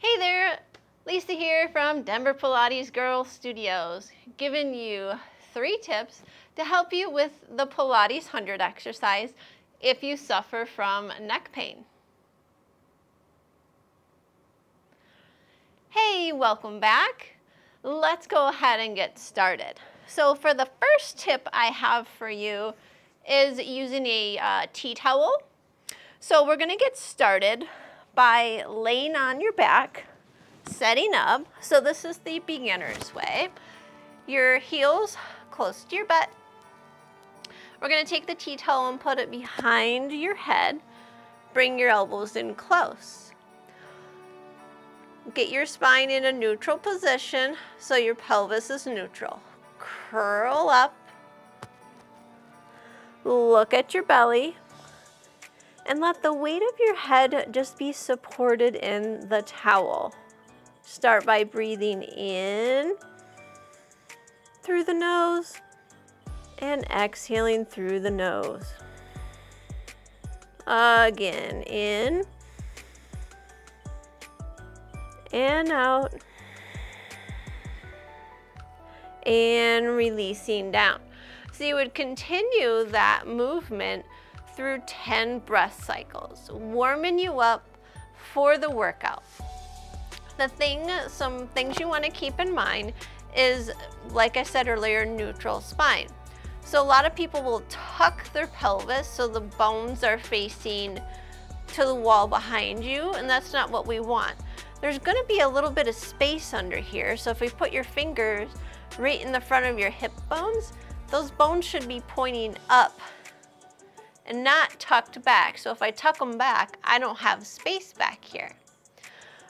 Hey there, Lisa here from Denver Pilates Girl Studios, giving you 3 tips to help you with the Pilates 100 exercise if you suffer from neck pain. Hey, welcome back. Let's go ahead and get started. So for the first tip I have for you is using a tea towel. So we're going to get started by laying on your back, setting up. So this is the beginner's way. Your heels close to your butt. We're going to take the tea towel and put it behind your head. Bring your elbows in close. Get your spine in a neutral position so your pelvis is neutral. Curl up. Look at your belly. And let the weight of your head just be supported in the towel. Start by breathing in through the nose and exhaling through the nose. Again, in and out and releasing down. So you would continue that movement through 10 breath cycles, warming you up for the workout. Some things you want to keep in mind is, like I said earlier, neutral spine. So a lot of people will tuck their pelvis so the bones are facing to the wall behind you, and that's not what we want. There's going to be a little bit of space under here, so if we put your fingers right in the front of your hip bones, those bones should be pointing up and not tucked back. So if I tuck them back, I don't have space back here.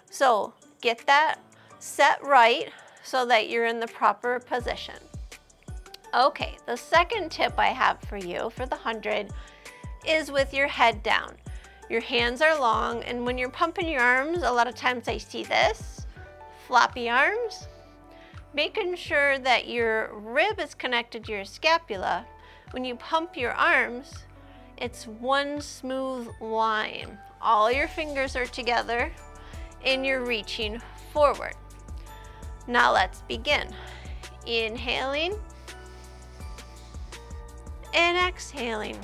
So get that set right so that you're in the proper position. Okay, the second tip I have for you for the 100 is with your head down. Your hands are long, and when you're pumping your arms, a lot of times I see this, floppy arms. Making sure that your rib is connected to your scapula. When you pump your arms, it's one smooth line. All your fingers are together and you're reaching forward. Now let's begin. Inhaling and exhaling.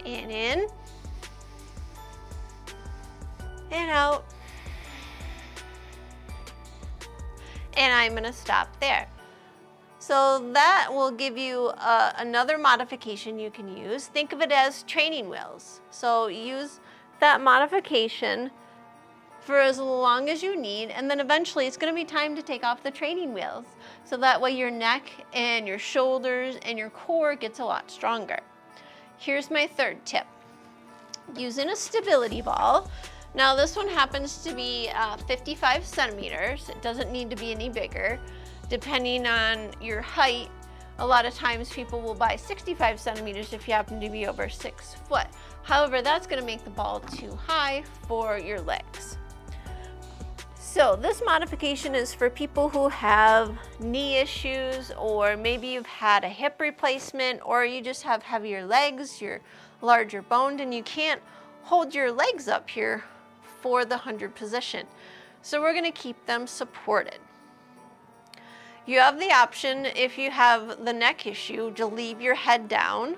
And in and out. And I'm going to stop there. So that will give you another modification you can use. Think of it as training wheels. So use that modification for as long as you need, and then eventually it's going to be time to take off the training wheels. So that way your neck and your shoulders and your core gets a lot stronger. Here's my third tip. Using a stability ball. Now this one happens to be 55 centimeters. It doesn't need to be any bigger. Depending on your height, a lot of times people will buy 65 centimeters if you happen to be over 6 foot. However, that's going to make the ball too high for your legs. So this modification is for people who have knee issues, or maybe you've had a hip replacement, or you just have heavier legs, you're larger boned, and you can't hold your legs up here for the 100 position. So we're going to keep them supported. You have the option, if you have the neck issue, to leave your head down,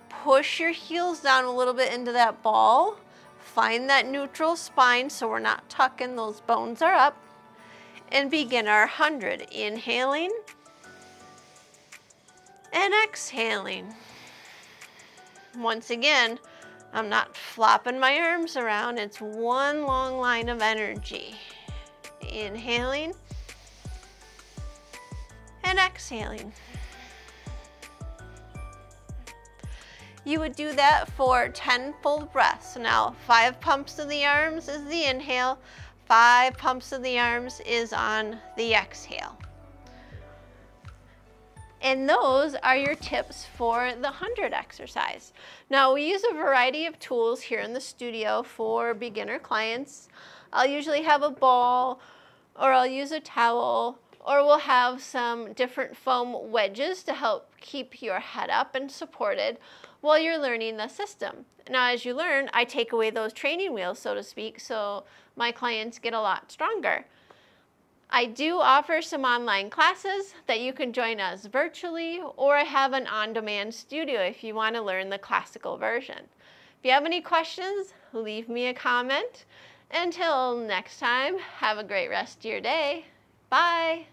push your heels down a little bit into that ball, find that neutral spine so we're not tucking, those bones are up, and begin our 100. Inhaling and exhaling. Once again, I'm not flopping my arms around, it's one long line of energy. Inhaling and exhaling. You would do that for 10 full breaths. Now 5 pumps of the arms is the inhale, 5 pumps of the arms is on the exhale. And those are your tips for the 100 exercise. Now we use a variety of tools here in the studio for beginner clients. I'll usually have a ball, or I'll use a towel, or we'll have some different foam wedges to help keep your head up and supported. while you're learning the system. Now, as you learn, I take away those training wheels, so to speak, so my clients get a lot stronger. I do offer some online classes that you can join us virtually, or I have an on-demand studio if you want to learn the classical version. If you have any questions, leave me a comment. Until next time, have a great rest of your day. Bye.